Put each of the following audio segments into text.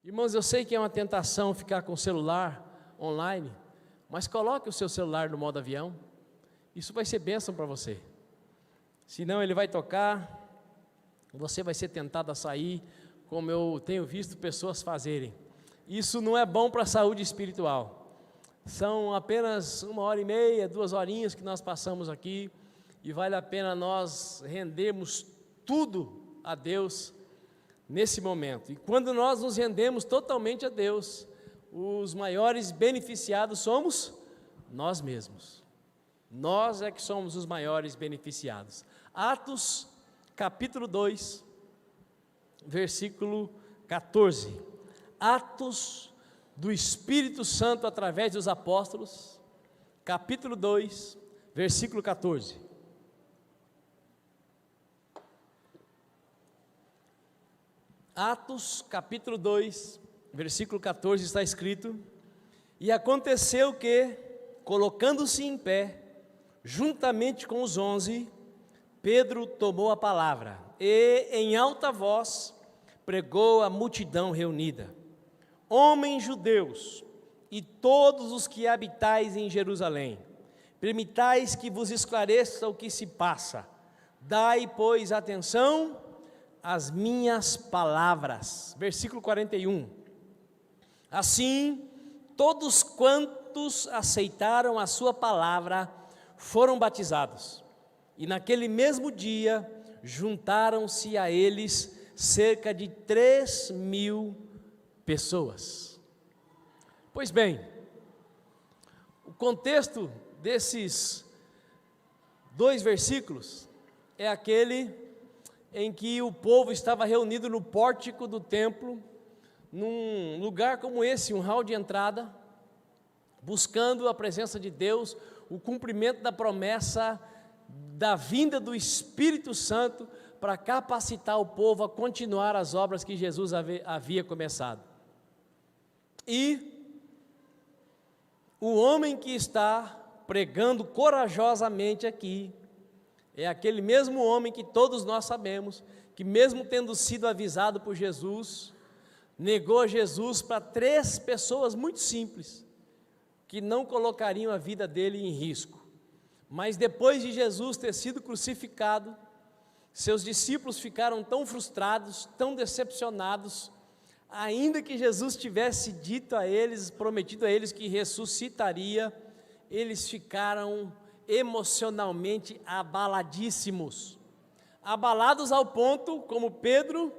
Irmãos, eu sei que é uma tentação ficar com o celular online, mas coloque o seu celular no modo avião, isso vai ser bênção para você. Senão ele vai tocar, você vai ser tentado a sair, como eu tenho visto pessoas fazerem. Isso não é bom para a saúde espiritual. São apenas 1h30, 2 horinhas que nós passamos aqui, e vale a pena nós rendermos tudo a Deus nesse momento. E quando nós nos rendemos totalmente a Deus, os maiores beneficiados somos nós mesmos. Nós é que somos os maiores beneficiados. Atos capítulo 2, versículo 14. Atos do Espírito Santo através dos apóstolos, capítulo 2, versículo 14. Atos capítulo 2, versículo 14 está escrito: E aconteceu que, colocando-se em pé, juntamente com os 11, Pedro tomou a palavra e, em alta voz, pregou à multidão reunida: Homens judeus e todos os que habitais em Jerusalém, permitais que vos esclareça o que se passa. Dai, pois, atenção às minhas palavras. Versículo 41. Assim, todos quantos aceitaram a sua palavra foram batizados. E naquele mesmo dia, juntaram-se a eles cerca de 3.000 pessoas. Pois bem, o contexto desses 2 versículos é aquele em que o povo estava reunido no pórtico do templo, num lugar como esse, um hall de entrada, buscando a presença de Deus, o cumprimento da promessa da vinda do Espírito Santo para capacitar o povo a continuar as obras que Jesus havia começado. E o homem que está pregando corajosamente aqui é aquele mesmo homem que todos nós sabemos, que mesmo tendo sido avisado por Jesus, negou Jesus para 3 pessoas muito simples, que não colocariam a vida dele em risco. Mas depois de Jesus ter sido crucificado, seus discípulos ficaram tão frustrados, tão decepcionados, ainda que Jesus tivesse dito a eles, prometido a eles que ressuscitaria, eles ficaram emocionalmente abaladíssimos, abalados ao ponto, como Pedro,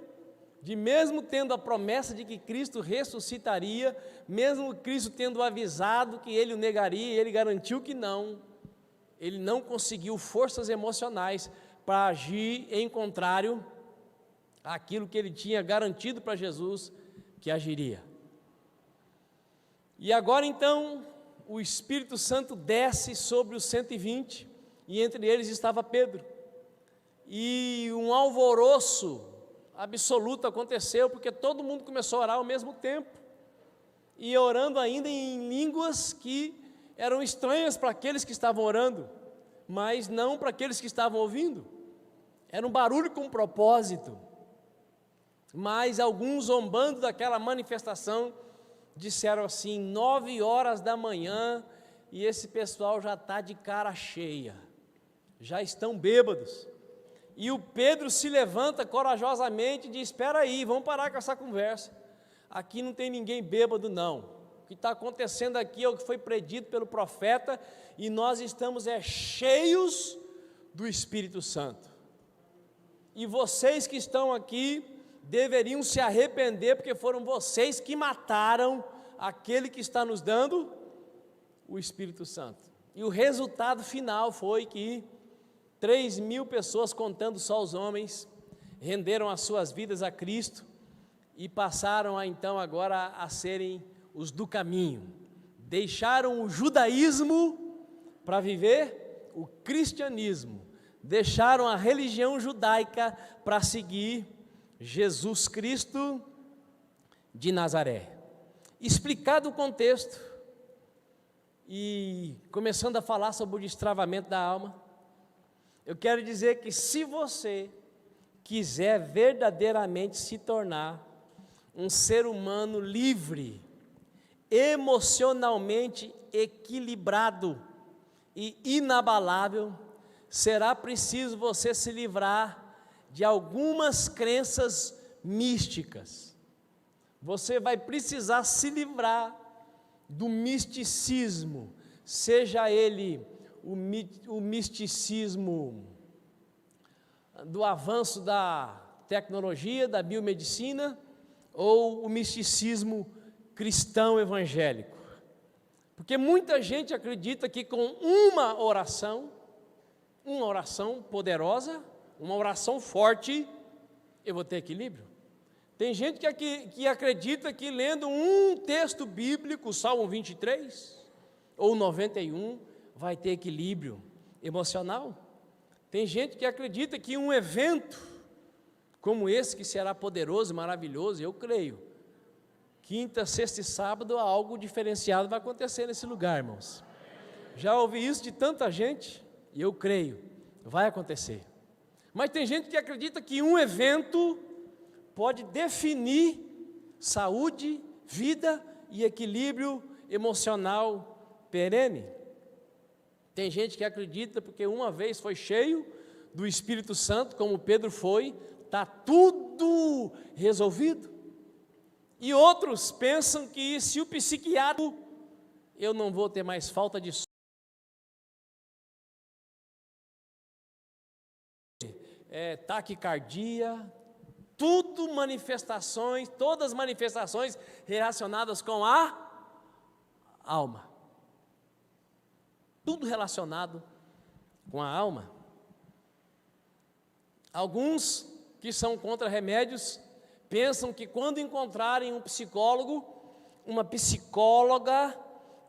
de mesmo tendo a promessa de que Cristo ressuscitaria, mesmo Cristo tendo avisado que ele o negaria, ele garantiu que não, ele não conseguiu forças emocionais para agir em contrário àquilo que ele tinha garantido para Jesus que agiria. E agora então, o Espírito Santo desce sobre os 120, e entre eles estava Pedro, e um alvoroço absoluto aconteceu, porque todo mundo começou a orar ao mesmo tempo, e orando ainda em línguas que eram estranhas para aqueles que estavam orando, mas não para aqueles que estavam ouvindo. Era um barulho com propósito, mas alguns, zombando daquela manifestação, disseram assim: 9 horas da manhã, e esse pessoal já está de cara cheia, já estão bêbados. E o Pedro se levanta corajosamente e diz: espera aí, vamos parar com essa conversa, aqui não tem ninguém bêbado não, o que está acontecendo aqui é o que foi predito pelo profeta, e nós estamos cheios do Espírito Santo, e vocês que estão aqui deveriam se arrepender, porque foram vocês que mataram aquele que está nos dando o Espírito Santo. E o resultado final foi que 3.000 pessoas, contando só os homens, renderam as suas vidas a Cristo e passaram então agora a serem os do caminho. Deixaram o judaísmo para viver o cristianismo. Deixaram a religião judaica para seguir Jesus Cristo de Nazaré. Explicado o contexto e começando a falar sobre o destravamento da alma, eu quero dizer que se você quiser verdadeiramente se tornar um ser humano livre, emocionalmente equilibrado e inabalável, será preciso você se livrar de algumas crenças místicas. Você vai precisar se livrar do misticismo, seja ele o misticismo do avanço da tecnologia, da biomedicina, ou o misticismo cristão evangélico. Porque muita gente acredita que com uma oração poderosa, uma oração forte, eu vou ter equilíbrio. Tem gente que acredita que lendo um texto bíblico, Salmo 23 ou 91, vai ter equilíbrio emocional. Tem gente que acredita que um evento como esse, que será poderoso, maravilhoso, eu creio, quinta, sexta e sábado, algo diferenciado vai acontecer nesse lugar, irmãos. Já ouvi isso de tanta gente, e eu creio, vai acontecer. Mas tem gente que acredita que um evento pode definir saúde, vida e equilíbrio emocional perene. Tem gente que acredita porque uma vez foi cheio do Espírito Santo, como Pedro foi, está tudo resolvido. E outros pensam que se o psiquiatra, eu não vou ter mais falta de taquicardia, tudo manifestações, todas manifestações relacionadas com a alma. Tudo relacionado com a alma. Alguns que são contra remédios pensam que quando encontrarem um psicólogo, uma psicóloga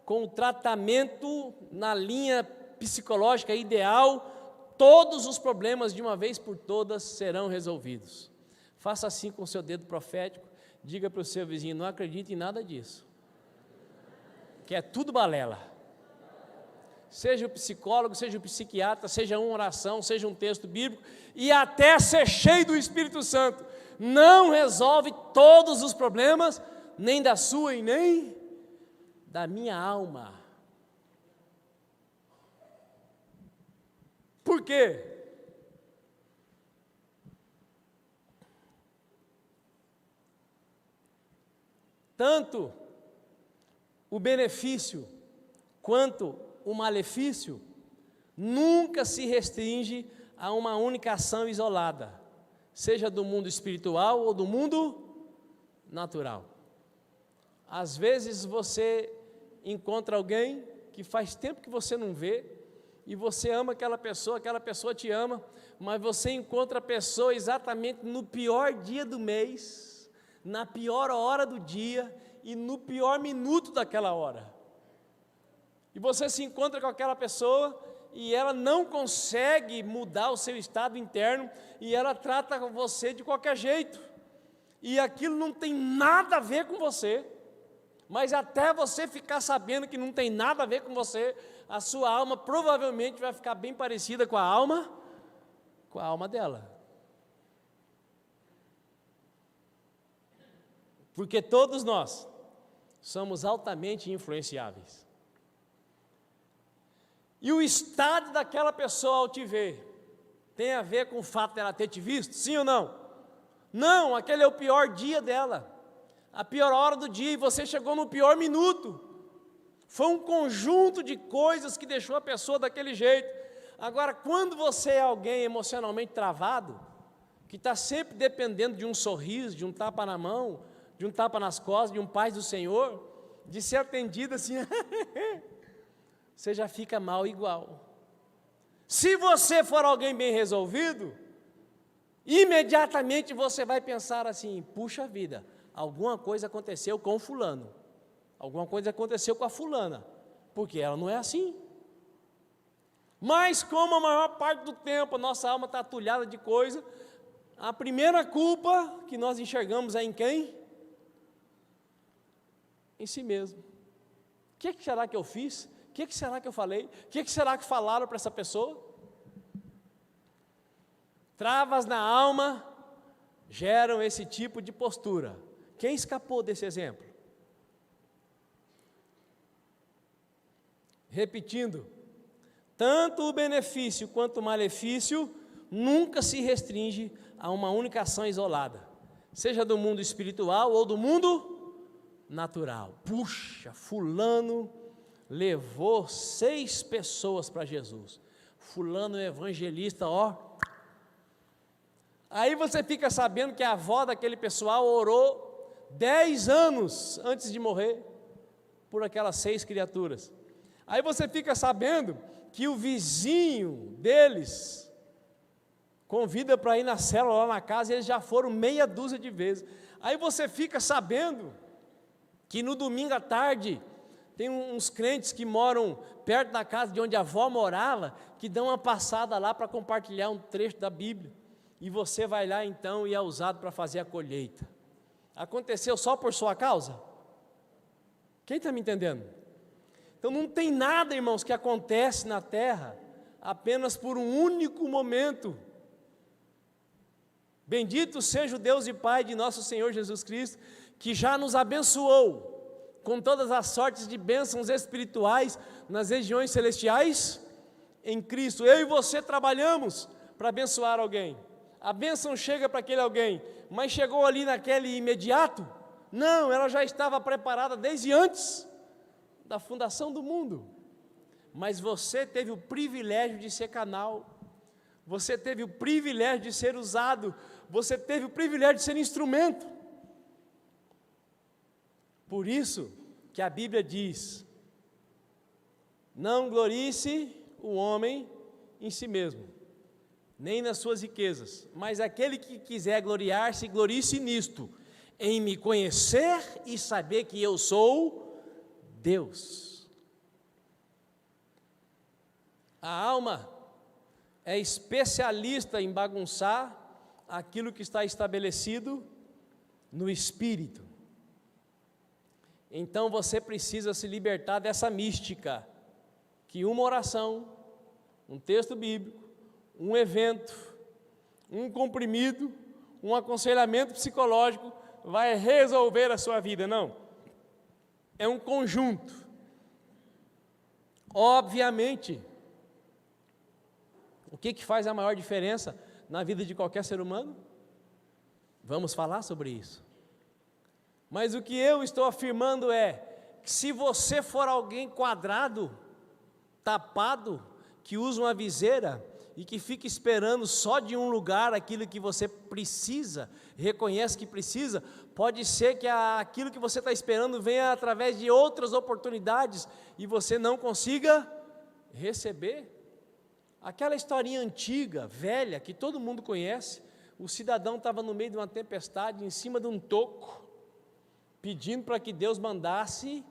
com tratamento na linha psicológica ideal, todos os problemas de uma vez por todas serão resolvidos. Faça assim com o seu dedo profético, diga para o seu vizinho, não acredite em nada disso, que é tudo balela. Seja o psicólogo, seja o psiquiatra, seja uma oração, seja um texto bíblico, e até ser cheio do Espírito Santo, não resolve todos os problemas, nem da sua e nem da minha alma. Por quê? Tanto o benefício quanto o malefício nunca se restringe a uma única ação isolada, seja do mundo espiritual ou do mundo natural. Às vezes você encontra alguém que faz tempo que você não vê, e você ama aquela pessoa te ama, mas você encontra a pessoa exatamente no pior dia do mês, na pior hora do dia e no pior minuto daquela hora. E você se encontra com aquela pessoa e ela não consegue mudar o seu estado interno e ela trata você de qualquer jeito. E aquilo não tem nada a ver com você, mas até você ficar sabendo que não tem nada a ver com você, a sua alma provavelmente vai ficar bem parecida com a alma dela. Porque todos nós somos altamente influenciáveis. E o estado daquela pessoa ao te ver, tem a ver com o fato dela ter te visto? Sim ou não? Não, aquele é o pior dia dela, a pior hora do dia, e você chegou no pior minuto. Foi um conjunto de coisas que deixou a pessoa daquele jeito. Agora, quando você é alguém emocionalmente travado, que está sempre dependendo de um sorriso, de um tapa na mão, de um tapa nas costas, de um paz do Senhor, de ser atendido assim, você já fica mal igual. Se você for alguém bem resolvido, imediatamente você vai pensar assim, puxa vida, alguma coisa aconteceu com o fulano, alguma coisa aconteceu com a fulana, porque ela não é assim. Mas como a maior parte do tempo a nossa alma está atulhada de coisa, a primeira culpa que nós enxergamos é em quem? Em si mesmo. O que será que eu fiz? O que será que eu falei? O que será que falaram para essa pessoa? Travas na alma geram esse tipo de postura, Quem escapou desse exemplo? Repetindo, tanto o benefício quanto o malefício nunca se restringe a uma única ação isolada, seja do mundo espiritual ou do mundo natural. Puxa, fulano levou 6 pessoas para Jesus. Fulano evangelista, ó. Aí você fica sabendo que a avó daquele pessoal orou 10 anos antes de morrer por aquelas 6 criaturas. Aí você fica sabendo que o vizinho deles convida para ir na célula lá na casa, e eles já foram meia dúzia de vezes. Aí você fica sabendo que no domingo à tarde tem uns crentes que moram perto da casa de onde a avó morava, que dão uma passada lá para compartilhar um trecho da Bíblia, e você vai lá então e é usado para fazer a colheita. Aconteceu só por sua causa? Quem está me entendendo? Então não tem nada, irmãos, que acontece na terra apenas por um único momento. Bendito seja o Deus e Pai de nosso Senhor Jesus Cristo, que já nos abençoou com todas as sortes de bênçãos espirituais nas regiões celestiais em Cristo. Eu e você trabalhamos para abençoar alguém. A bênção chega para aquele alguém, mas chegou ali naquele imediato? Não, ela já estava preparada desde antes da fundação do mundo. Mas você teve o privilégio de ser canal, você teve o privilégio de ser usado, você teve o privilégio de ser instrumento. Por isso que a Bíblia diz: não glorie-se o homem em si mesmo, nem nas suas riquezas, mas aquele que quiser gloriar-se, glorie-se nisto, em me conhecer e saber que eu sou Deus. A alma é especialista em bagunçar aquilo que está estabelecido no espírito. Então você precisa se libertar dessa mística, que uma oração, um texto bíblico, um evento, um comprimido, um aconselhamento psicológico vai resolver a sua vida. Não, é um conjunto. Obviamente, o que faz a maior diferença na vida de qualquer ser humano? Vamos falar sobre isso. Mas o que eu estou afirmando é que se você for alguém quadrado, tapado, que usa uma viseira e que fica esperando só de um lugar aquilo que você precisa, reconhece que precisa, pode ser que aquilo que você está esperando venha através de outras oportunidades e você não consiga receber. Aquela historinha antiga, velha, que todo mundo conhece, o cidadão estava no meio de uma tempestade, em cima de um toco, pedindo para que Deus mandasse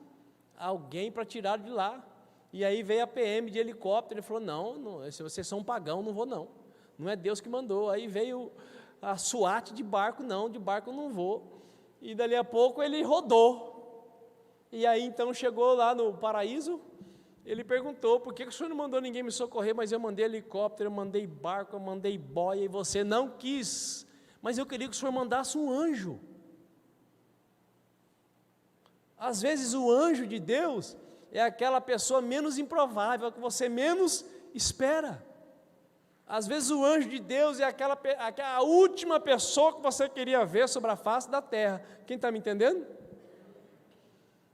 alguém para tirar de lá. E aí veio a PM de helicóptero, ele falou: não, se vocês são um pagão, não vou não é Deus que mandou. Aí veio a SWAT de barco eu não vou. E dali a pouco ele rodou, e aí então chegou lá no paraíso. Ele perguntou: por que o senhor não mandou ninguém me socorrer? Mas eu mandei helicóptero, eu mandei barco, eu mandei boia, e você não quis. Mas eu queria que o senhor mandasse um anjo. Às vezes o anjo de Deus é aquela pessoa menos improvável, que você menos espera. Às vezes o anjo de Deus é a última pessoa que você queria ver sobre a face da terra. Quem está me entendendo?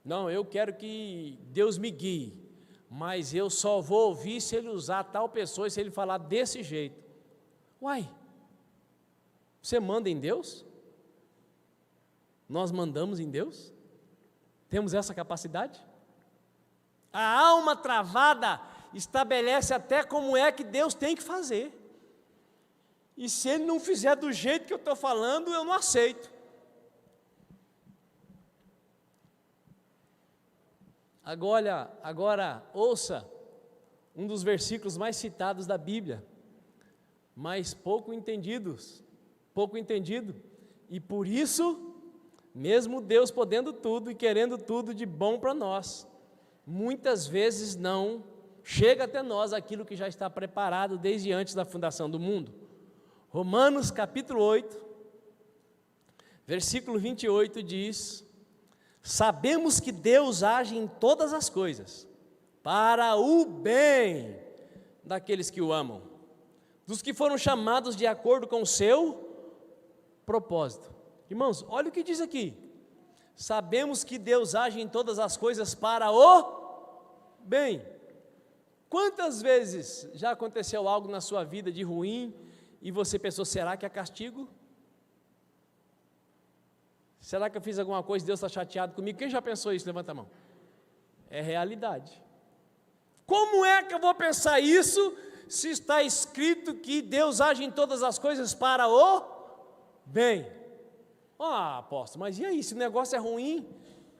Não, eu quero que Deus me guie, mas eu só vou ouvir se Ele usar tal pessoa e se Ele falar desse jeito. Uai, você manda em Deus? Nós mandamos em Deus? Temos essa capacidade? A alma travada estabelece até como é que Deus tem que fazer. E se Ele não fizer do jeito que eu estou falando, eu não aceito. Agora ouça um dos versículos mais citados da Bíblia, mas pouco entendido, e por isso, mesmo Deus podendo tudo e querendo tudo de bom para nós, muitas vezes não chega até nós aquilo que já está preparado desde antes da fundação do mundo. Romanos capítulo 8, Versículo 28 diz: sabemos que Deus age em todas as coisas, para o bem daqueles que o amam, dos que foram chamados de acordo com o seu propósito. Irmãos, olha o que diz aqui: sabemos que Deus age em todas as coisas para o bem. Quantas vezes já aconteceu algo na sua vida de ruim e você pensou, será que é castigo? Será que eu fiz alguma coisa e Deus está chateado comigo? Quem já pensou isso? Levanta a mão. É realidade. Como é que eu vou pensar isso se está escrito que Deus age em todas as coisas para o bem? Ah, apóstolo, mas e aí, se o negócio é ruim,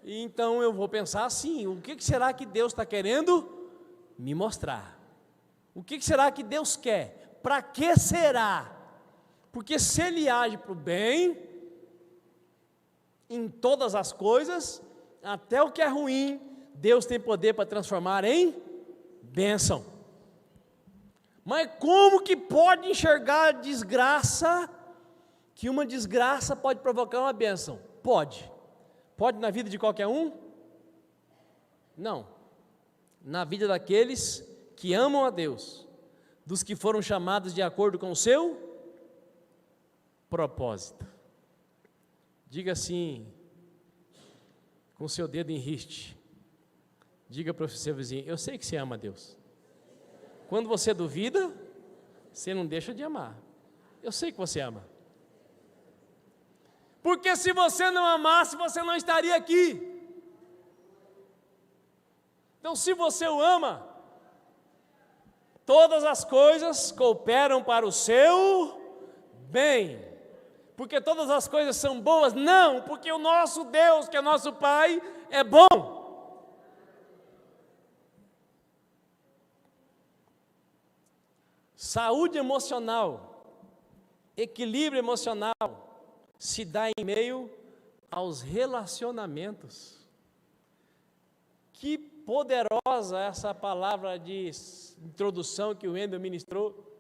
então eu vou pensar assim, o que será que Deus está querendo me mostrar? O que será que Deus quer? Para que será? Porque se Ele age para o bem, em todas as coisas, até o que é ruim, Deus tem poder para transformar em bênção. Mas como que pode enxergar a desgraça, que uma desgraça pode provocar uma bênção? Pode. Pode na vida de qualquer um? Não. Na vida daqueles que amam a Deus, dos que foram chamados de acordo com o seu propósito. Diga assim, com o seu dedo em riste, diga para o seu vizinho: eu sei que você ama a Deus. Quando você duvida, você não deixa de amar. Eu sei que você ama. Porque se você não amasse, você não estaria aqui. Então, se você o ama, todas as coisas cooperam para o seu bem. Porque todas as coisas são boas? Não, porque o nosso Deus, que é nosso Pai, é bom. Saúde emocional, equilíbrio emocional, se dá em meio aos relacionamentos. Que poderosa essa palavra de introdução que o Wendel ministrou.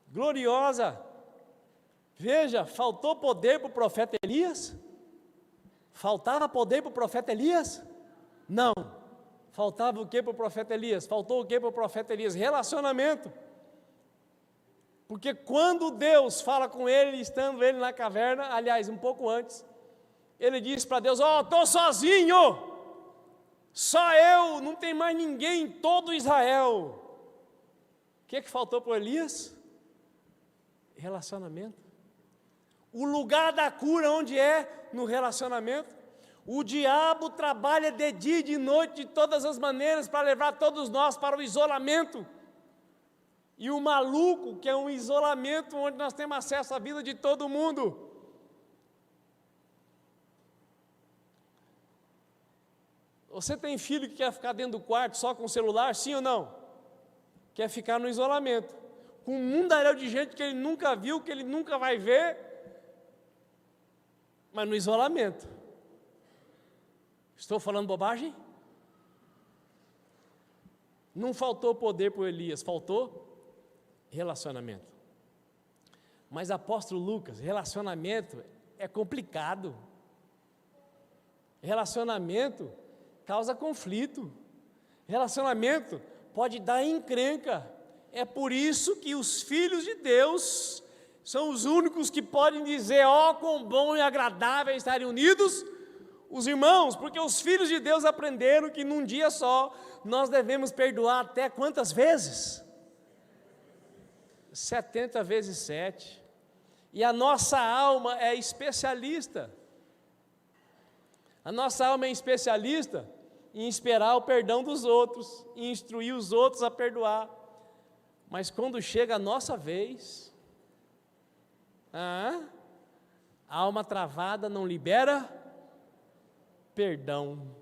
Gloriosa. Veja, faltou poder para o profeta Elias? Faltava poder para o profeta Elias? Não. Faltava o que para o profeta Elias? Faltou o que para o profeta Elias? Relacionamento. Porque quando Deus fala com ele, estando ele na caverna, aliás, um pouco antes, ele diz para Deus: ó, estou sozinho, só eu, não tem mais ninguém em todo Israel. O que faltou para Elias? Relacionamento. O lugar da cura onde é? No relacionamento. O diabo trabalha de dia e de noite, de todas as maneiras, para levar todos nós para o isolamento. E o maluco, que é um isolamento onde nós temos acesso à vida de todo mundo. Você tem filho que quer ficar dentro do quarto só com o celular, sim ou não? Quer ficar no isolamento, com um mundaréu de gente que ele nunca viu, que ele nunca vai ver, mas no isolamento. Estou falando bobagem? Não faltou poder para o Elias, faltou relacionamento. Mas apóstolo Lucas, relacionamento é complicado. Relacionamento causa conflito. Relacionamento pode dar encrenca. É por isso que os filhos de Deus são os únicos que podem dizer: ó, quão bom e agradável é estarem unidos os irmãos, porque os filhos de Deus aprenderam que num dia só nós devemos perdoar até quantas vezes? 70 vezes 7. E a nossa alma é especialista. A nossa alma é especialista em esperar o perdão dos outros, em instruir os outros a perdoar. Mas quando chega a nossa vez, a alma travada não libera perdão.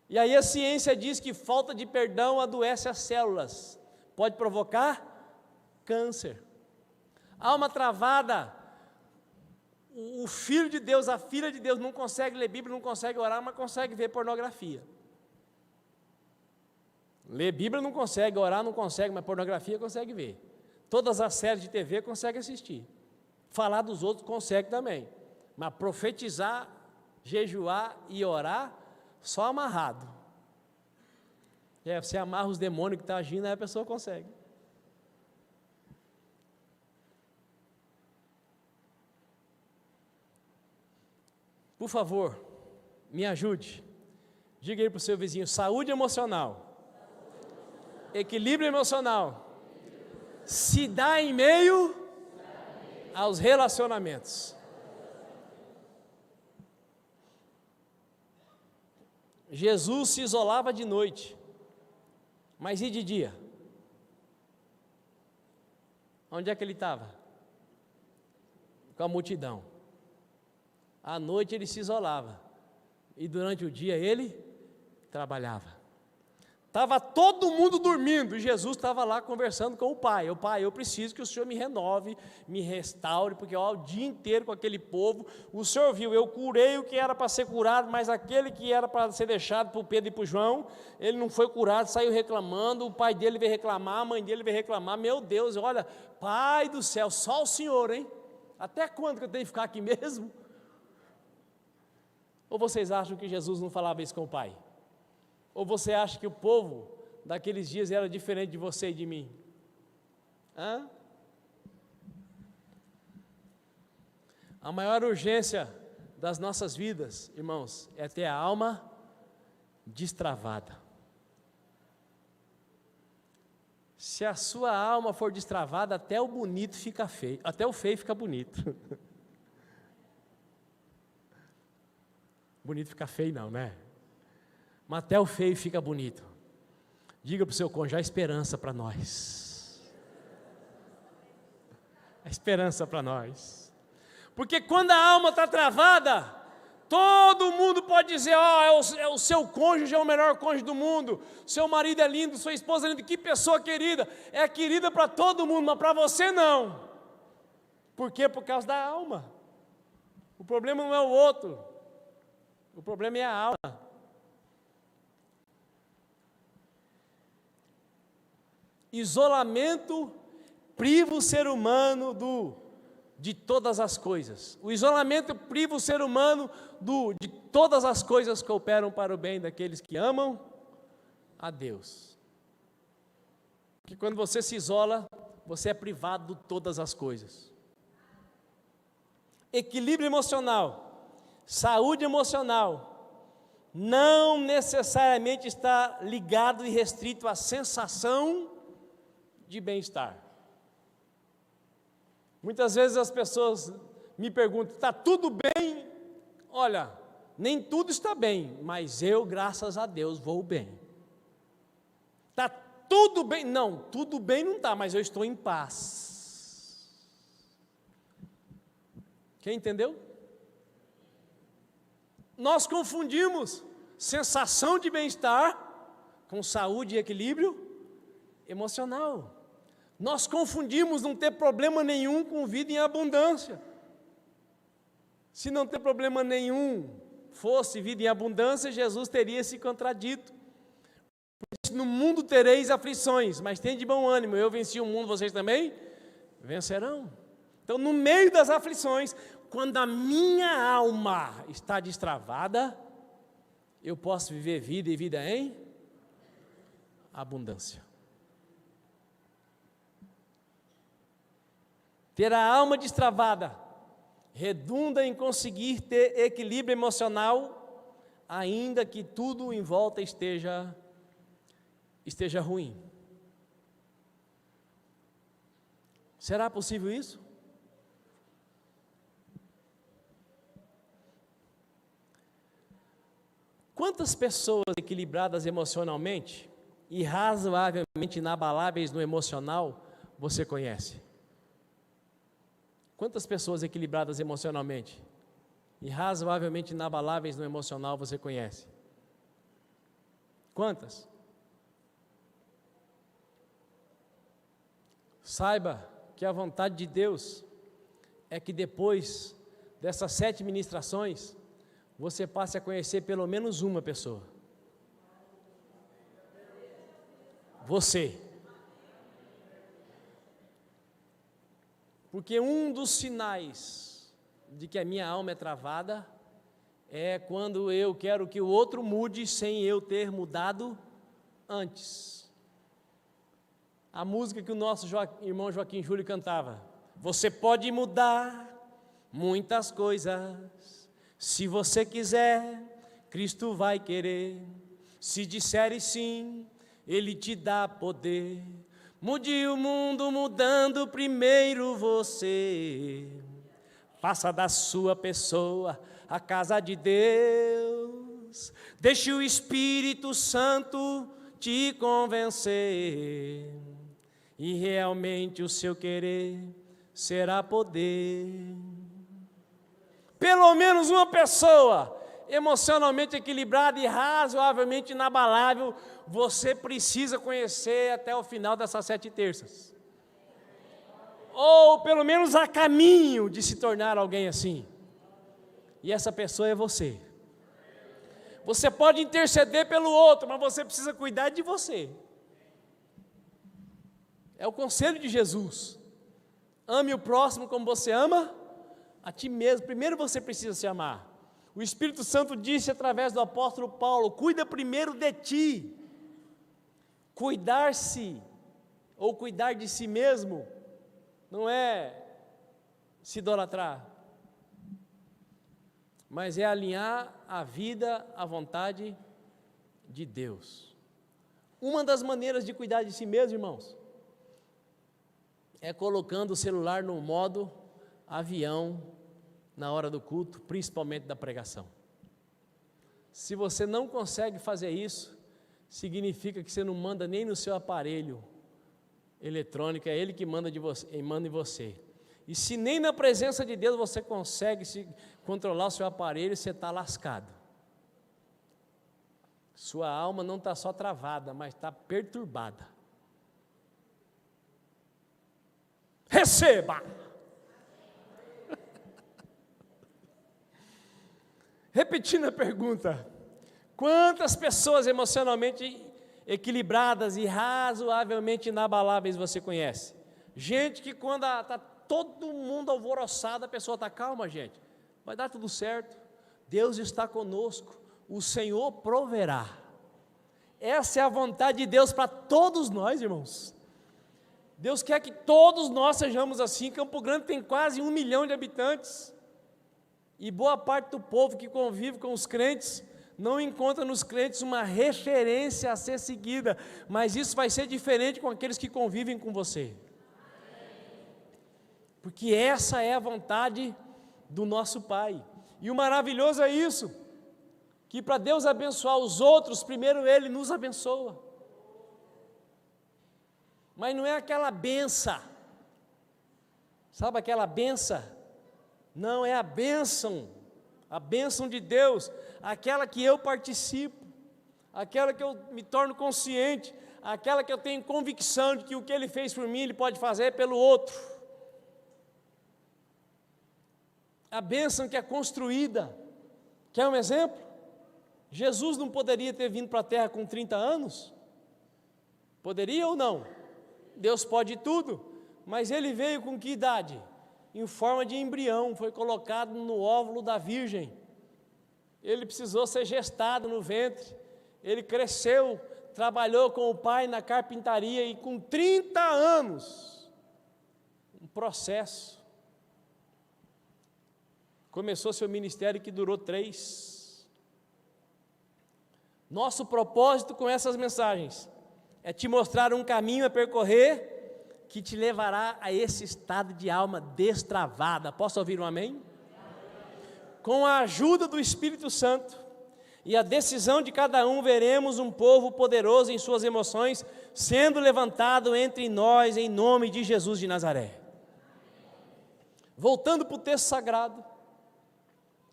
E aí a ciência diz que falta de perdão adoece as células, pode provocar câncer. Alma travada, o filho de Deus, a filha de Deus não consegue ler Bíblia, não consegue orar, mas consegue ver pornografia. Ler Bíblia não consegue, orar não consegue, mas pornografia consegue ver. Todas as séries de TV consegue assistir. Falar dos outros consegue também, mas profetizar, jejuar e orar, só amarrado. Você amarra os demônios que estão agindo, aí a pessoa consegue. Por favor, me ajude. Diga aí para o seu vizinho: saúde emocional, equilíbrio emocional, se dá em meio aos relacionamentos. Jesus se isolava de noite, mas e de dia? Onde é que ele estava? Com a multidão. À noite ele se isolava, e durante o dia ele trabalhava. Estava todo mundo dormindo, e Jesus estava lá conversando com o Pai. O Pai, eu preciso que o Senhor me renove, me restaure, porque ó, o dia inteiro com aquele povo, o Senhor viu, eu curei o que era para ser curado, mas aquele que era para ser deixado para o Pedro e para o João, ele não foi curado, saiu reclamando, o pai dele veio reclamar, a mãe dele veio reclamar. Meu Deus, olha, Pai do céu, só o Senhor, hein? Até quando que eu tenho que ficar aqui mesmo? Ou vocês acham que Jesus não falava isso com o Pai? Ou você acha que o povo daqueles dias era diferente de você e de mim? Hã? A maior urgência das nossas vidas, irmãos, é ter a alma destravada. Se a sua alma for destravada, até o bonito fica feio, até o feio fica bonito. Bonito fica feio não, né? Mas até o feio fica bonito. Diga para o seu cônjuge: há esperança para nós. Há esperança para nós. Porque quando a alma está travada, todo mundo pode dizer: ó, o seu cônjuge é o melhor cônjuge do mundo, seu marido é lindo, sua esposa é linda, que pessoa querida. É querida para todo mundo, mas para você não. Por quê? Por causa da alma. O problema não é o outro, o problema é a alma. Isolamento priva o ser humano de todas as coisas. O isolamento priva o ser humano de todas as coisas que cooperam para o bem daqueles que amam a Deus. Porque quando você se isola, você é privado de todas as coisas. Equilíbrio emocional, saúde emocional, não necessariamente está ligado e restrito à sensação de bem-estar. Muitas vezes as pessoas me perguntam: está tudo bem? Olha, nem tudo está bem, mas eu, graças a Deus, vou bem. Está tudo bem? Não, tudo bem não está, mas eu estou em paz. Quem entendeu? Nós confundimos sensação de bem-estar com saúde e equilíbrio emocional. Nós confundimos não ter problema nenhum com vida em abundância. Se não ter problema nenhum fosse vida em abundância, Jesus teria se contradito. No mundo tereis aflições, mas tem de bom ânimo, eu venci o mundo, vocês também vencerão. Então, no meio das aflições, quando a minha alma está destravada, eu posso viver vida e vida em abundância. Ter a alma destravada redunda em conseguir ter equilíbrio emocional, ainda que tudo em volta esteja ruim. Será possível isso? Quantas pessoas equilibradas emocionalmente e razoavelmente inabaláveis no emocional você conhece? Quantas pessoas equilibradas emocionalmente e razoavelmente inabaláveis no emocional você conhece? Quantas? Saiba que a vontade de Deus é que depois dessas 7 ministrações, você passe a conhecer pelo menos uma pessoa. Você. Porque um dos sinais de que a minha alma é travada é quando eu quero que o outro mude sem eu ter mudado antes. A música que o nosso irmão Joaquim Júlio cantava: você pode mudar muitas coisas, se você quiser, Cristo vai querer. Se disseres sim, Ele te dá poder. Mude o mundo mudando primeiro você. Faça da sua pessoa a casa de Deus. Deixe o Espírito Santo te convencer. E realmente o seu querer será poder. Pelo menos uma pessoa emocionalmente equilibrada e razoavelmente inabalável, você precisa conhecer até o final dessas 7 terças. Ou pelo menos a caminho de se tornar alguém assim. E essa pessoa é você. Você pode interceder pelo outro, mas você precisa cuidar de você. É o conselho de Jesus. Ame o próximo como você ama a ti mesmo. Primeiro você precisa se amar. O Espírito Santo disse através do apóstolo Paulo: cuida primeiro de ti. Cuidar-se, ou cuidar de si mesmo, não é se idolatrar, mas é alinhar a vida à vontade de Deus. Uma das maneiras de cuidar de si mesmo, irmãos, é colocando o celular no modo avião na hora do culto, principalmente da pregação. Se você não consegue fazer isso, significa que você não manda nem no seu aparelho eletrônico, é Ele que manda em você. E se nem na presença de Deus você consegue controlar o seu aparelho, você está lascado. Sua alma não está só travada, mas está perturbada. Receba! Repetindo a pergunta: quantas pessoas emocionalmente equilibradas e razoavelmente inabaláveis você conhece? Gente que quando está todo mundo alvoroçado, a pessoa está calma, gente, vai dar tudo certo, Deus está conosco, o Senhor proverá. Essa é a vontade de Deus para todos nós, irmãos. Deus quer que todos nós sejamos assim. Campo Grande tem quase 1 milhão de habitantes, e boa parte do povo que convive com os crentes não encontra nos crentes uma referência a ser seguida, mas isso vai ser diferente com aqueles que convivem com você, porque essa é a vontade do nosso Pai. E o maravilhoso é isso, que para Deus abençoar os outros, primeiro Ele nos abençoa. Mas não é aquela benção, sabe aquela benção? Não, é a bênção de Deus, aquela que eu participo, aquela que eu me torno consciente, aquela que eu tenho convicção de que o que Ele fez por mim, Ele pode fazer pelo outro. A bênção que é construída. Quer um exemplo? Jesus não poderia ter vindo para a terra com 30 anos? Poderia ou não? Deus pode tudo, mas Ele veio com que idade? Em forma de embrião, foi colocado no óvulo da virgem. Ele precisou ser gestado no ventre, ele cresceu, trabalhou com o pai na carpintaria, e com 30 anos, um processo, começou seu ministério, que durou 3. Nosso propósito com essas mensagens é te mostrar um caminho a percorrer que te levará a esse estado de alma destravada. Posso ouvir um amém? Com a ajuda do Espírito Santo e a decisão de cada um, veremos um povo poderoso em suas emoções sendo levantado entre nós, em nome de Jesus de Nazaré. Voltando para o texto sagrado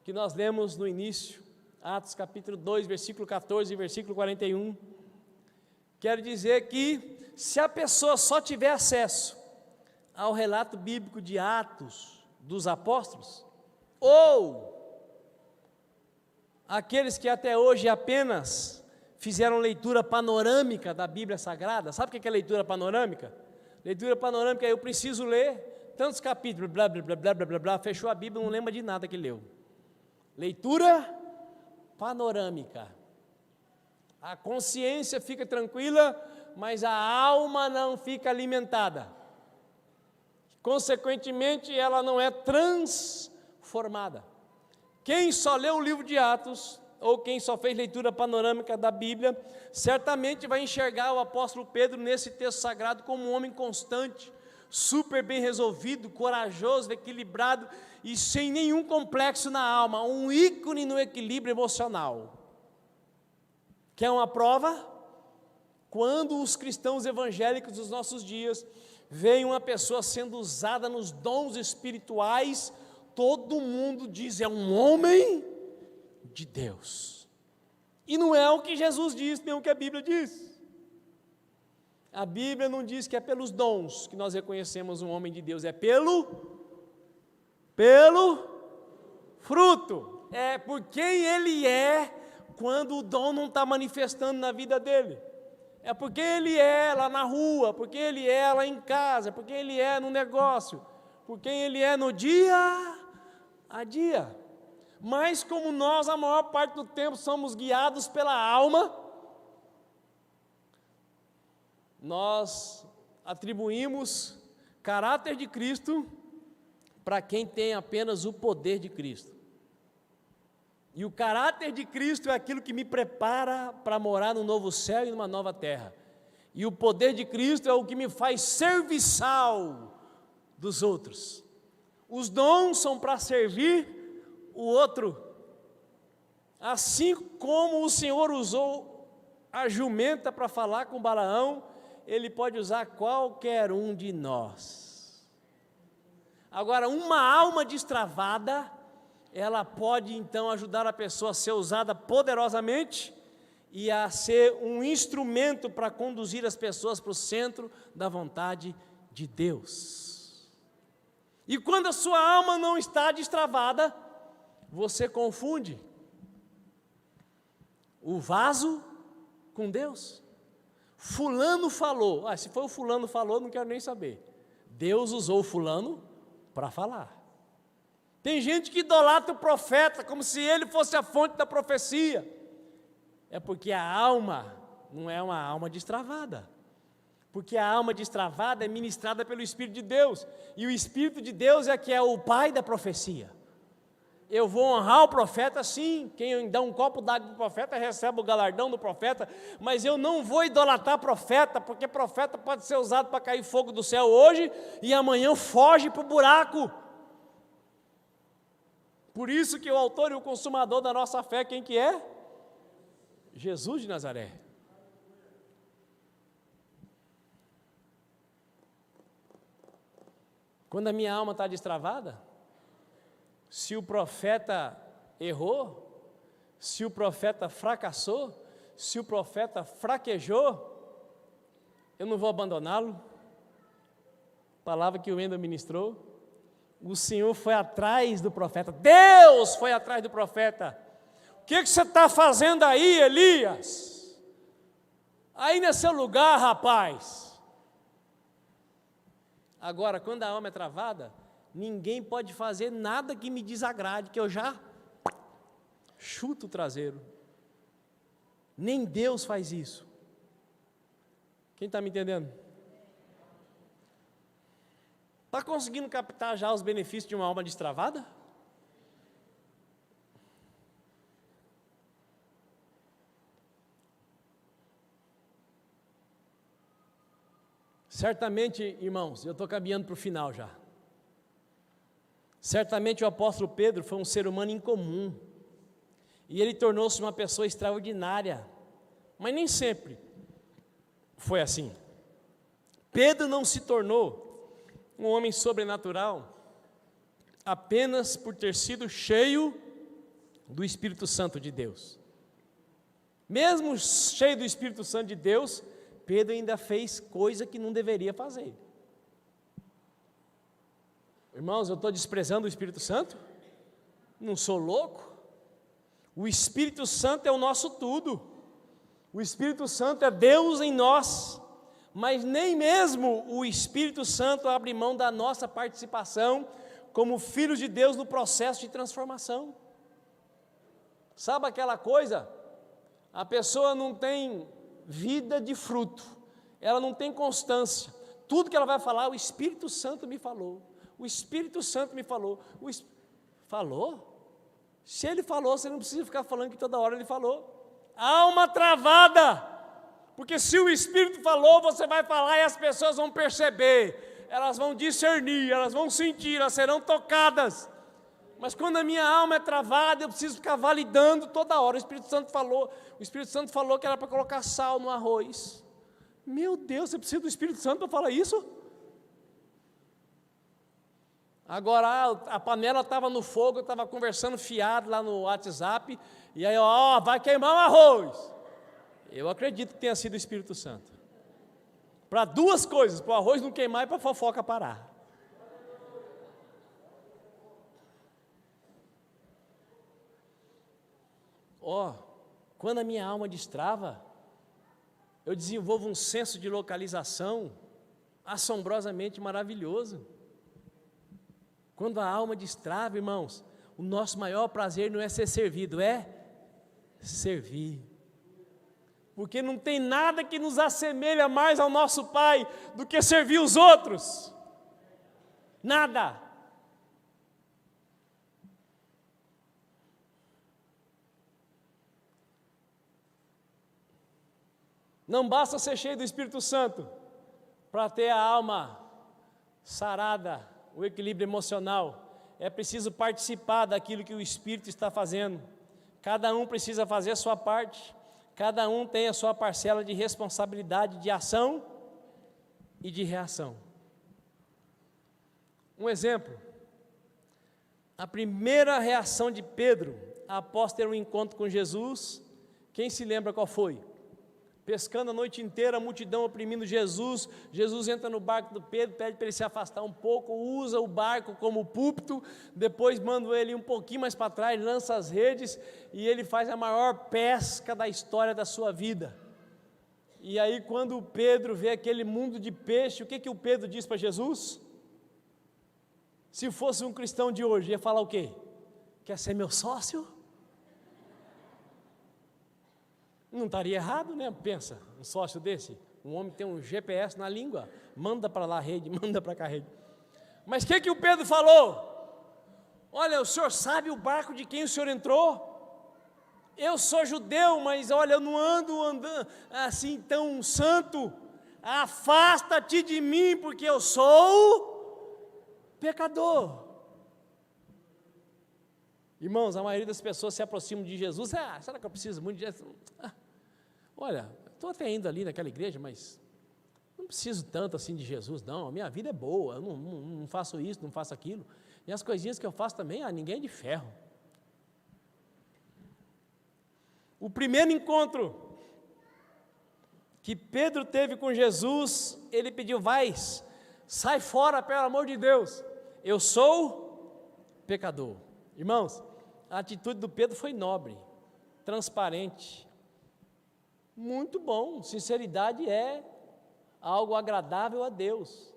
que nós lemos no início, Atos capítulo 2, versículo 14 e versículo 41, quero dizer que se a pessoa só tiver acesso ao relato bíblico de Atos dos Apóstolos, ou aqueles que até hoje apenas fizeram leitura panorâmica da Bíblia Sagrada, sabe o que é leitura panorâmica? Leitura panorâmica é: eu preciso ler tantos capítulos, blá, blá, blá, blá, blá, blá, blá, fechou a Bíblia, não lembra de nada que leu. Leitura panorâmica. A consciência fica tranquila, mas a alma não fica alimentada. Consequentemente, ela não é transformada. Quem só leu o livro de Atos, ou quem só fez leitura panorâmica da Bíblia, certamente vai enxergar o apóstolo Pedro nesse texto sagrado como um homem constante, super bem resolvido, corajoso, equilibrado e sem nenhum complexo na alma, um ícone no equilíbrio emocional. Quer uma prova? Quando os cristãos evangélicos dos nossos dias veem uma pessoa sendo usada nos dons espirituais, todo mundo diz, é um homem de Deus. E não é o que Jesus diz, nem o que a Bíblia diz. A Bíblia não diz que é pelos dons que nós reconhecemos um homem de Deus, é pelo fruto. É por quem ele é quando o dom não está manifestando na vida dele. É porque ele é lá na rua, porque ele é lá em casa, porque ele é no negócio, porque ele é no dia a dia. Mas como nós, a maior parte do tempo, somos guiados pela alma, nós atribuímos caráter de Cristo para quem tem apenas o poder de Cristo. E o caráter de Cristo é aquilo que me prepara para morar no novo céu e numa nova terra. E o poder de Cristo é o que me faz serviçal dos outros. Os dons são para servir o outro. Assim como o Senhor usou a jumenta para falar com Balaão, Ele pode usar qualquer um de nós. Agora, uma alma destravada, ela pode então ajudar a pessoa a ser usada poderosamente e a ser um instrumento para conduzir as pessoas para o centro da vontade de Deus. E quando a sua alma não está destravada, você confunde o vaso com Deus. Fulano falou, se foi o fulano falou, não quero nem saber. Deus usou o fulano para falar. Tem gente que idolatra o profeta como se ele fosse a fonte da profecia. É porque a alma não é uma alma destravada. Porque a alma destravada é ministrada pelo Espírito de Deus. E o Espírito de Deus é que é o pai da profecia. Eu vou honrar o profeta sim, quem dá um copo d'água para o profeta recebe o galardão do profeta, mas eu não vou idolatrar profeta, porque profeta pode ser usado para cair fogo do céu hoje e amanhã foge para o buraco. Por isso que o autor e o consumador da nossa fé, quem que é? Jesus de Nazaré. Quando a minha alma está destravada, se o profeta errou, se o profeta fracassou, se o profeta fraquejou, eu não vou abandoná-lo. Palavra que o Wendel ministrou. O Senhor foi atrás do profeta, Deus foi atrás do profeta. O que você está fazendo aí, Elias? Aí nesse lugar, rapaz. Agora, quando a alma é travada, ninguém pode fazer nada que me desagrade, que eu já chuto o traseiro. Nem Deus faz isso. Quem está me entendendo? Está conseguindo captar já os benefícios de uma alma destravada? Certamente, irmãos, eu estou caminhando para o final já. Certamente o apóstolo Pedro foi um ser humano incomum. E ele tornou-se uma pessoa extraordinária. Mas nem sempre foi assim. Pedro não se tornou um homem sobrenatural apenas por ter sido cheio do Espírito Santo de Deus. Mesmo cheio do Espírito Santo de Deus, Pedro ainda fez coisa que não deveria fazer. Irmãos, eu estou desprezando o Espírito Santo? Não sou louco? O Espírito Santo é o nosso tudo. O Espírito Santo é Deus em nós. mas nem mesmo o Espírito Santo abre mão da nossa participação como filhos de Deus no processo de transformação. Sabe aquela coisa? A pessoa não tem vida de fruto, ela não tem constância. Tudo que ela vai falar, o Espírito Santo me falou. O Espírito Santo me falou. Falou? Se ele falou, você não precisa ficar falando que toda hora ele falou. Alma travada. Porque se o Espírito falou, você vai falar e as pessoas vão perceber. Elas vão discernir, elas vão sentir, elas serão tocadas. Mas quando a minha alma é travada, eu preciso ficar validando toda hora. O Espírito Santo falou que era para colocar sal no arroz. Meu Deus, você precisa do Espírito Santo para falar isso? Agora a panela estava no fogo, eu estava conversando fiado lá no WhatsApp, e aí, vai queimar o arroz. Eu acredito que tenha sido o Espírito Santo. Para duas coisas, para o arroz não queimar e para a fofoca parar. Quando a minha alma destrava, eu desenvolvo um senso de localização assombrosamente maravilhoso. Quando a alma destrava, irmãos, o nosso maior prazer não é ser servido, é servir. Porque não tem nada que nos assemelha mais ao nosso Pai do que servir os outros. Nada. Não basta ser cheio do Espírito Santo para ter a alma sarada, o equilíbrio emocional. É preciso participar daquilo que o Espírito está fazendo. Cada um precisa fazer a sua parte. Cada um tem a sua parcela de responsabilidade de ação e de reação. Um exemplo. A primeira reação de Pedro após ter um encontro com Jesus, quem se lembra qual foi? Pescando a noite inteira, a multidão oprimindo Jesus. Jesus entra no barco do Pedro, pede para ele se afastar um pouco, usa o barco como púlpito, depois manda ele um pouquinho mais para trás, lança as redes, e ele faz a maior pesca da história da sua vida. E aí quando o Pedro vê aquele mundo de peixe, o que o Pedro diz para Jesus? Se fosse um cristão de hoje, ia falar o quê? Quer ser meu sócio? Não estaria errado, né? Pensa, um sócio desse, um homem tem um GPS na língua, manda para lá a rede, manda para cá a rede. Mas o que o Pedro falou? Olha, o senhor sabe o barco de quem o senhor entrou? Eu sou judeu, mas olha, eu não ando andando assim tão santo. Afasta-te de mim, porque eu sou pecador. Irmãos, a maioria das pessoas se aproximam de Jesus. Será que eu preciso muito de Jesus? Olha, estou até indo ali naquela igreja, mas não preciso tanto assim de Jesus, não. A minha vida é boa, eu não faço isso, não faço aquilo. E as coisinhas que eu faço também, ninguém é de ferro. O primeiro encontro que Pedro teve com Jesus, ele pediu: sai fora, pelo amor de Deus, eu sou pecador. Irmãos, a atitude do Pedro foi nobre, transparente, muito bom. Sinceridade é algo agradável a Deus.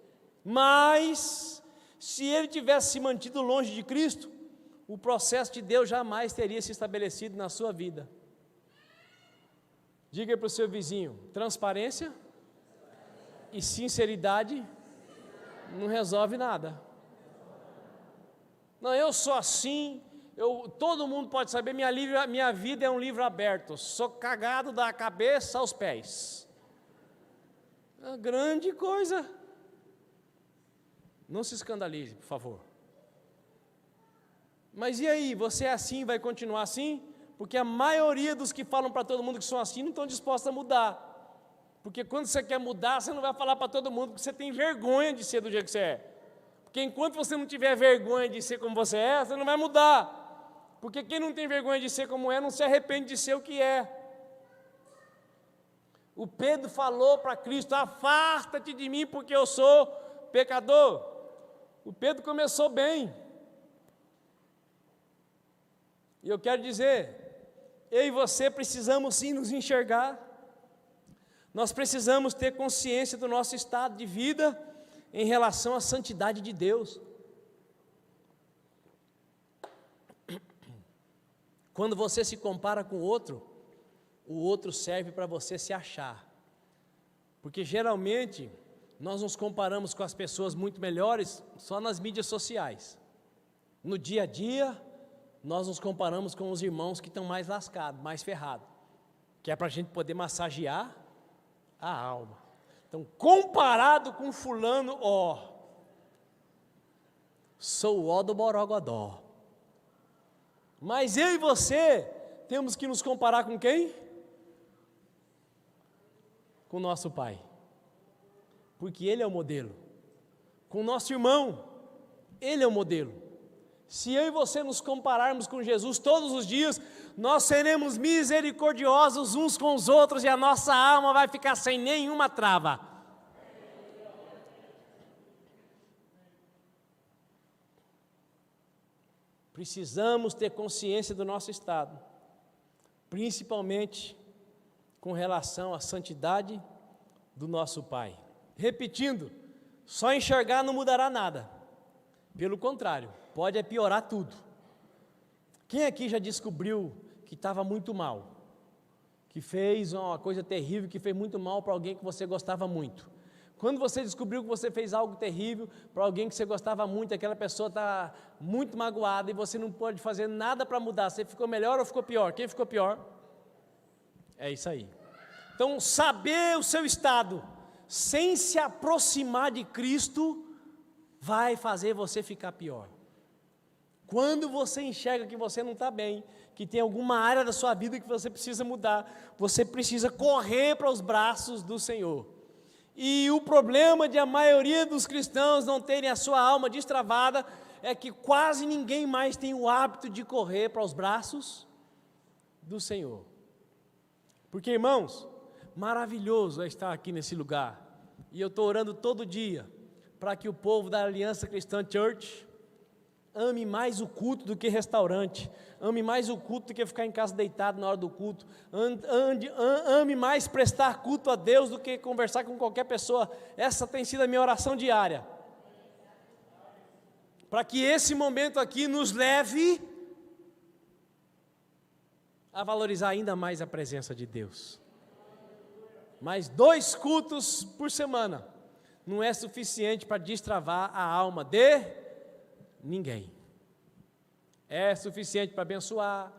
Mas, se ele tivesse se mantido longe de Cristo, o processo de Deus jamais teria se estabelecido na sua vida. Diga para o seu vizinho: transparência e sinceridade não resolve nada. Não, eu sou assim, todo mundo pode saber, minha vida é um livro aberto, sou cagado da cabeça aos pés. É uma grande coisa. Não se escandalize, por favor. Mas e aí, você é assim, vai continuar assim? Porque a maioria dos que falam para todo mundo que são assim não estão dispostos a mudar. Porque quando você quer mudar, você não vai falar para todo mundo, porque você tem vergonha de ser do jeito que você é. Porque enquanto você não tiver vergonha de ser como você é, você não vai mudar. Porque quem não tem vergonha de ser como é, não se arrepende de ser o que é. O Pedro falou para Cristo: afasta-te de mim, porque eu sou pecador. O Pedro começou bem. E eu quero dizer, eu e você precisamos sim nos enxergar. nós precisamos ter consciência do nosso estado de vida em relação à santidade de Deus. Quando você se compara com o outro serve para você se achar. Porque geralmente nós nos comparamos com as pessoas muito melhores só nas mídias sociais. No dia a dia, nós nos comparamos com os irmãos que estão mais lascados, mais ferrados, que é para a gente poder massagear a alma. Então, comparado com fulano, sou o ó do Borogodó. Mas eu e você temos que nos comparar com quem? Com o nosso pai, porque ele é o modelo. Com o nosso irmão, ele é o modelo. Se eu e você nos compararmos com Jesus todos os dias, nós seremos misericordiosos uns com os outros e a nossa alma vai ficar sem nenhuma trava. Precisamos ter consciência do nosso estado, principalmente com relação à santidade do nosso Pai. Repetindo, só enxergar não mudará nada. Pelo contrário, pode piorar tudo. Quem aqui já descobriu que estava muito mal? Que fez uma coisa terrível, que fez muito mal para alguém que você gostava muito? Quando você descobriu que você fez algo terrível para alguém que você gostava muito, aquela pessoa está muito magoada e você não pode fazer nada para mudar, você ficou melhor ou ficou pior? Quem ficou pior? É isso aí. Então, saber o seu estado, sem se aproximar de Cristo, vai fazer você ficar pior. Quando você enxerga que você não está bem, que tem alguma área da sua vida que você precisa mudar, você precisa correr para os braços do Senhor. E o problema de a maioria dos cristãos não terem a sua alma destravada é que quase ninguém mais tem o hábito de correr para os braços do Senhor. Porque, irmãos, maravilhoso é estar aqui nesse lugar. E eu estou orando todo dia para que o povo da Aliança Cristã Church ame mais o culto do que restaurante, ame mais o culto do que ficar em casa deitado na hora do culto, ame mais prestar culto a Deus do que conversar com qualquer pessoa. Essa tem sido a minha oração diária, para que esse momento aqui nos leve a valorizar ainda mais a presença de Deus. Mas 2 cultos por semana não é suficiente para destravar a alma de ninguém. É suficiente para abençoar,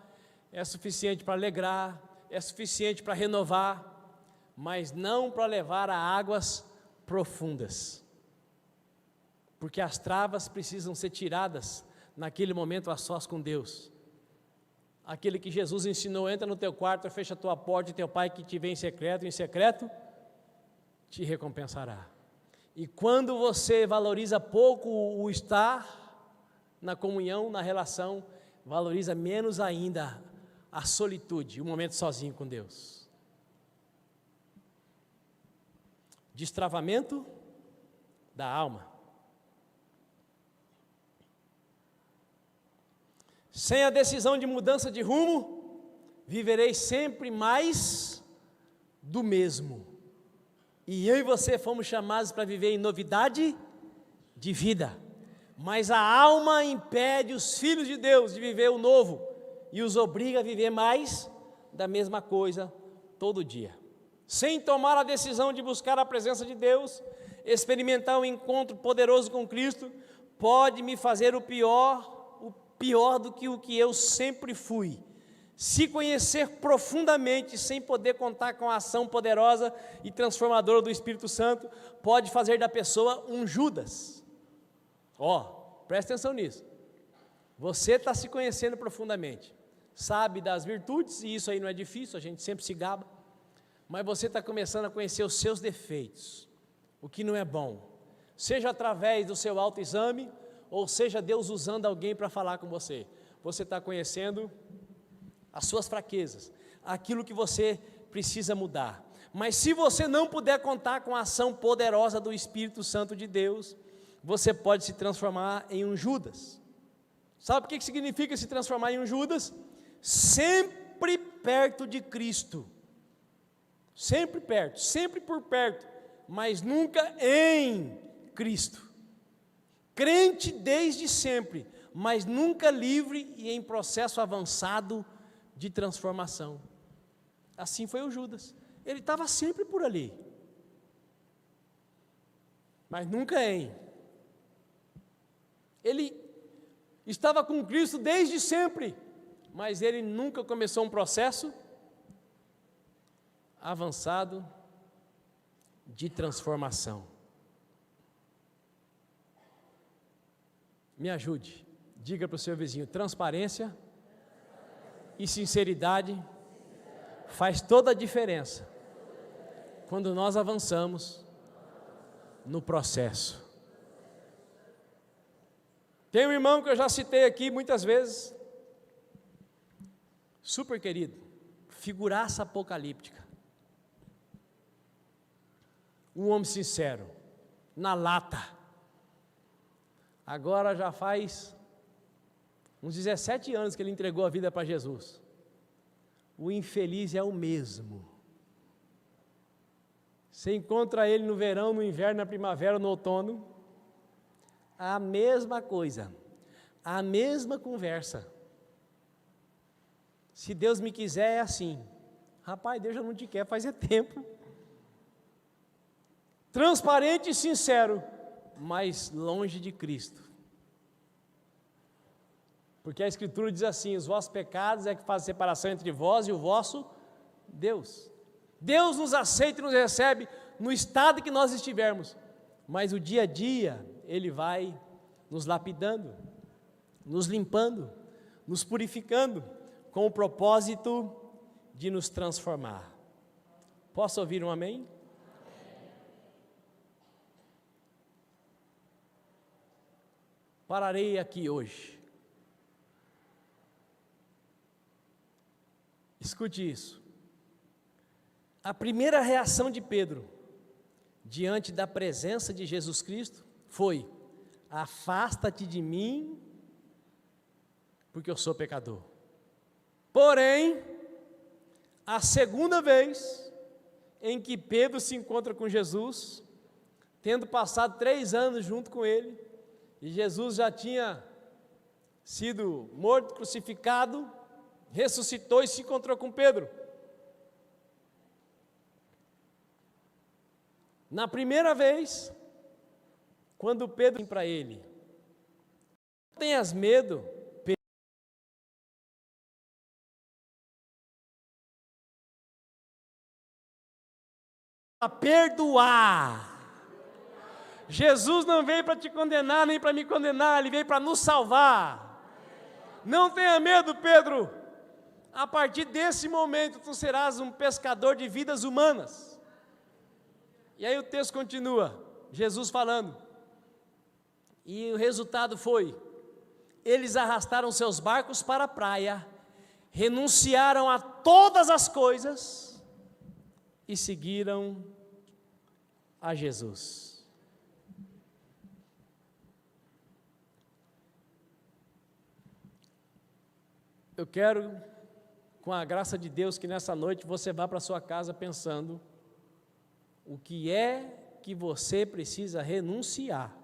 é suficiente para alegrar, é suficiente para renovar, mas não para levar a águas profundas. Porque as travas precisam ser tiradas naquele momento a sós com Deus. Aquele que Jesus ensinou: entra no teu quarto, fecha a tua porta, e teu pai que te vê em secreto te recompensará. E quando você valoriza pouco o estar na comunhão, na relação, valoriza menos ainda a solitude, o momento sozinho com Deus. Destravamento da alma. Sem a decisão de mudança de rumo, viverei sempre mais do mesmo. E eu e você fomos chamados para viver em novidade de vida. Mas a alma impede os filhos de Deus de viver o novo e os obriga a viver mais da mesma coisa todo dia. Sem tomar a decisão de buscar a presença de Deus, experimentar um encontro poderoso com Cristo, pode me fazer o pior do que o que eu sempre fui. Se conhecer profundamente sem poder contar com a ação poderosa e transformadora do Espírito Santo, pode fazer da pessoa um Judas. Presta atenção nisso. Você está se conhecendo profundamente, sabe das virtudes, e isso aí não é difícil, a gente sempre se gaba, mas você está começando a conhecer os seus defeitos, o que não é bom, seja através do seu autoexame, ou seja Deus usando alguém para falar com você. Você está conhecendo as suas fraquezas, aquilo que você precisa mudar. Mas se você não puder contar com a ação poderosa do Espírito Santo de Deus, você pode se transformar em um Judas. Sabe o que significa se transformar em um Judas? Sempre perto de Cristo, sempre perto, sempre por perto, mas nunca em Cristo. Crente desde sempre, mas nunca livre e em processo avançado de transformação. Assim foi o Judas. Ele estava sempre por ali, mas nunca em. Ele estava com Cristo desde sempre, mas ele nunca começou um processo avançado de transformação. Me ajude, diga para o seu vizinho: transparência e sinceridade faz toda a diferença quando nós avançamos no processo. Tem um irmão que eu já citei aqui muitas vezes, super querido, figuraça apocalíptica, um homem sincero, na lata. Agora já faz uns 17 anos que ele entregou a vida para Jesus. O infeliz é o mesmo. Você encontra ele no verão, no inverno, na primavera, no outono, a mesma coisa, a mesma conversa. Se Deus me quiser é assim. Rapaz, Deus já não te quer faz tempo. Transparente e sincero, mas longe de Cristo. Porque a Escritura diz assim: os vossos pecados é que fazem separação entre vós e o vosso Deus. Deus nos aceita e nos recebe no estado que nós estivermos, mas o dia a dia Ele vai nos lapidando, nos limpando, nos purificando, com o propósito de nos transformar. Posso ouvir um amém? Pararei aqui hoje. Escute isso. A primeira reação de Pedro diante da presença de Jesus Cristo foi: afasta-te de mim, porque eu sou pecador. Porém, a segunda vez em que Pedro se encontra com Jesus, tendo passado 3 anos junto com ele, e Jesus já tinha sido morto, crucificado, ressuscitou e se encontrou com Pedro. Na primeira vez, quando Pedro disse para ele: não tenhas medo, Pedro, a perdoar. Jesus não veio para te condenar, nem para me condenar, Ele veio para nos salvar. Não tenha medo, Pedro. A partir desse momento, tu serás um pescador de vidas humanas. E aí o texto continua, Jesus falando. E o resultado foi: eles arrastaram seus barcos para a praia, renunciaram a todas as coisas e seguiram a Jesus. Eu quero, com a graça de Deus, que nessa noite você vá para a sua casa pensando o que é que você precisa renunciar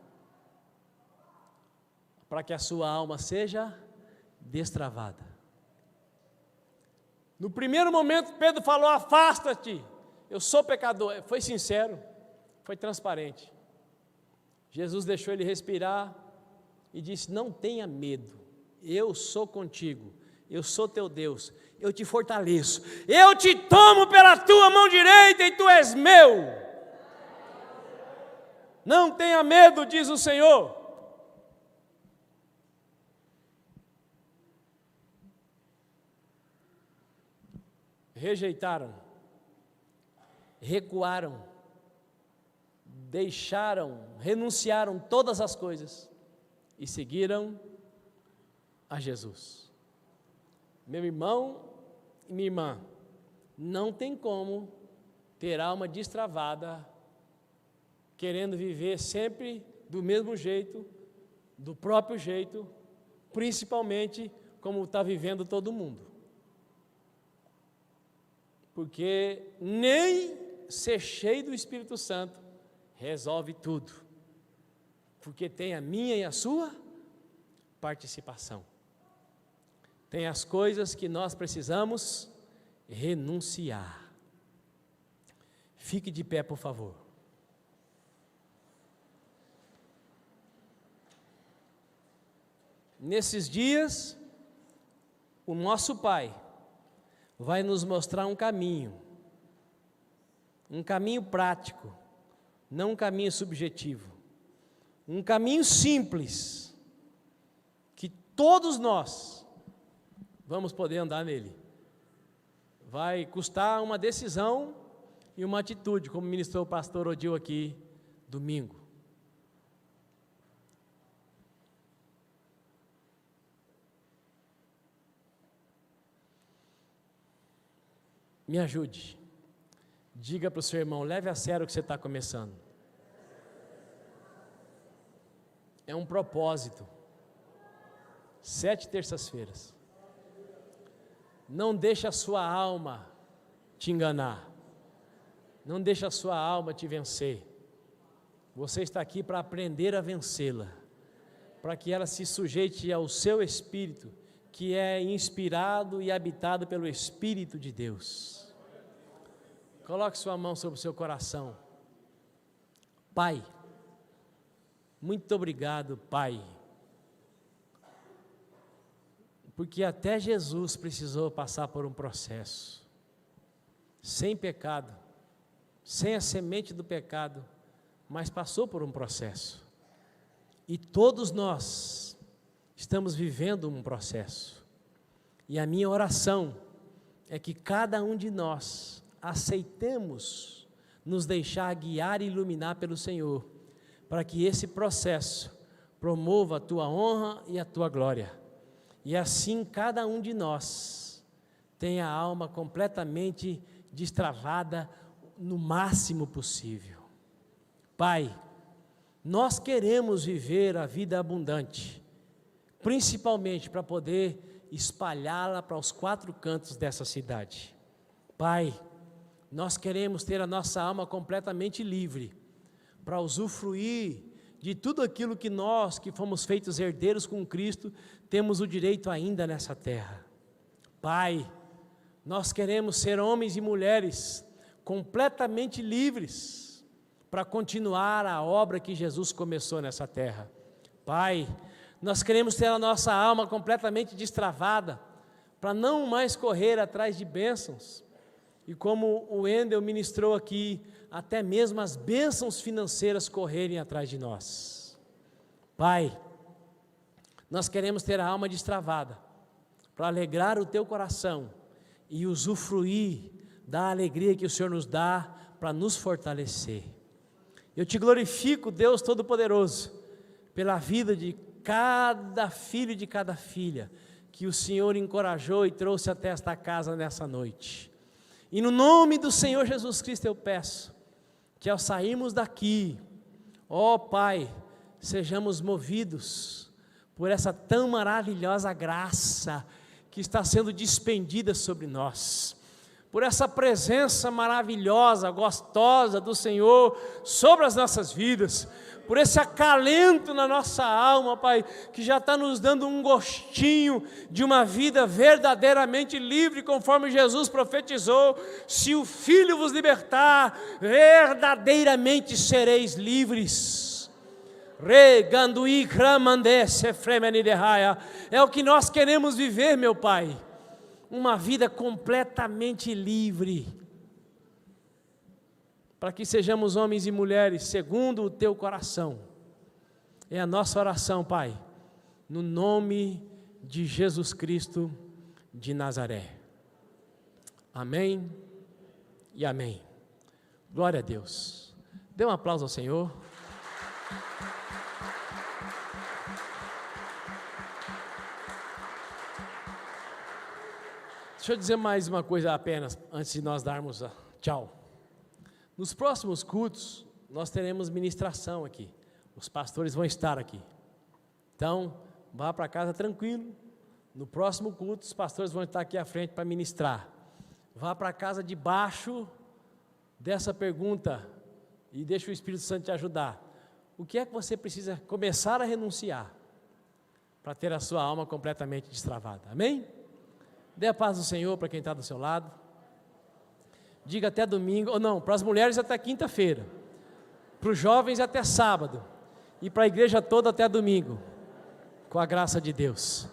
para que a sua alma seja destravada. No primeiro momento, Pedro falou: afasta-te, eu sou pecador. Foi sincero, foi transparente. Jesus deixou ele respirar e disse: não tenha medo, eu sou contigo. Eu sou teu Deus, eu te fortaleço, eu te tomo pela tua mão direita e tu és meu. Não tenha medo, diz o Senhor. Rejeitaram, recuaram, deixaram, renunciaram todas as coisas e seguiram a Jesus. Meu irmão e minha irmã, não tem como ter alma destravada, querendo viver sempre do mesmo jeito, do próprio jeito, principalmente como está vivendo todo mundo. porque nem ser cheio do Espírito Santo resolve tudo, porque tem a minha e a sua participação. Tem as coisas que nós precisamos renunciar. Fique de pé, por favor. Nesses dias, o nosso Pai vai nos mostrar um caminho prático, não um caminho subjetivo, um caminho simples, que todos nós vamos poder andar nele. Vai custar uma decisão e uma atitude, como ministrou o pastor Odil aqui domingo. Me ajude, diga para o seu irmão, leve a sério o que você está começando. É um propósito, 7 terças-feiras. Não deixe a sua alma te enganar, não deixe a sua alma te vencer. Você está aqui para aprender a vencê-la, para que ela se sujeite ao seu espírito, que é inspirado e habitado pelo Espírito de Deus. Coloque sua mão sobre o seu coração. Pai, muito obrigado, Pai, porque até Jesus precisou passar por um processo, sem pecado, sem a semente do pecado, mas passou por um processo, e todos nós estamos vivendo um processo, e a minha oração é que cada um de nós aceitemos nos deixar guiar e iluminar pelo Senhor, para que esse processo promova a tua honra e a tua glória, e assim cada um de nós tenha a alma completamente destravada no máximo possível. Pai, nós queremos viver a vida abundante, principalmente para poder espalhá-la para os 4 cantos dessa cidade. Pai, nós queremos ter a nossa alma completamente livre, para usufruir de tudo aquilo que nós, que fomos feitos herdeiros com Cristo, temos o direito ainda nessa terra. Pai, nós queremos ser homens e mulheres completamente livres, para continuar a obra que Jesus começou nessa terra. Pai, nós queremos ter a nossa alma completamente destravada, para não mais correr atrás de bênçãos, e como o Wendel ministrou aqui, até mesmo as bênçãos financeiras correrem atrás de nós. Pai, nós queremos ter a alma destravada, para alegrar o teu coração, e usufruir da alegria que o Senhor nos dá, para nos fortalecer. Eu te glorifico, Deus Todo-Poderoso, pela vida de cada filho e de cada filha, que o Senhor encorajou e trouxe até esta casa nessa noite. E no nome do Senhor Jesus Cristo eu peço, que ao sairmos daqui, ó Pai, sejamos movidos por essa tão maravilhosa graça que está sendo despendida sobre nós, por essa presença maravilhosa, gostosa do Senhor sobre as nossas vidas, por esse acalento na nossa alma, Pai, que já está nos dando um gostinho de uma vida verdadeiramente livre, conforme Jesus profetizou: se o Filho vos libertar, verdadeiramente sereis livres. É o que nós queremos viver, meu Pai, uma vida completamente livre, para que sejamos homens e mulheres segundo o teu coração. É a nossa oração, Pai, no nome de Jesus Cristo de Nazaré. Amém e amém. Glória a Deus. Dê um aplauso ao Senhor. Deixa eu dizer mais uma coisa apenas, antes de nós darmos tchau. Nos próximos cultos, nós teremos ministração aqui. Os pastores vão estar aqui. Então, vá para casa tranquilo. No próximo culto, os pastores vão estar aqui à frente para ministrar. Vá para casa debaixo dessa pergunta e deixa o Espírito Santo te ajudar. O que é que você precisa começar a renunciar para ter a sua alma completamente destravada? Amém? Dê a paz do Senhor para quem está do seu lado. Diga até domingo, ou não, para as mulheres até quinta-feira, para os jovens até sábado, e para a igreja toda até domingo, com a graça de Deus.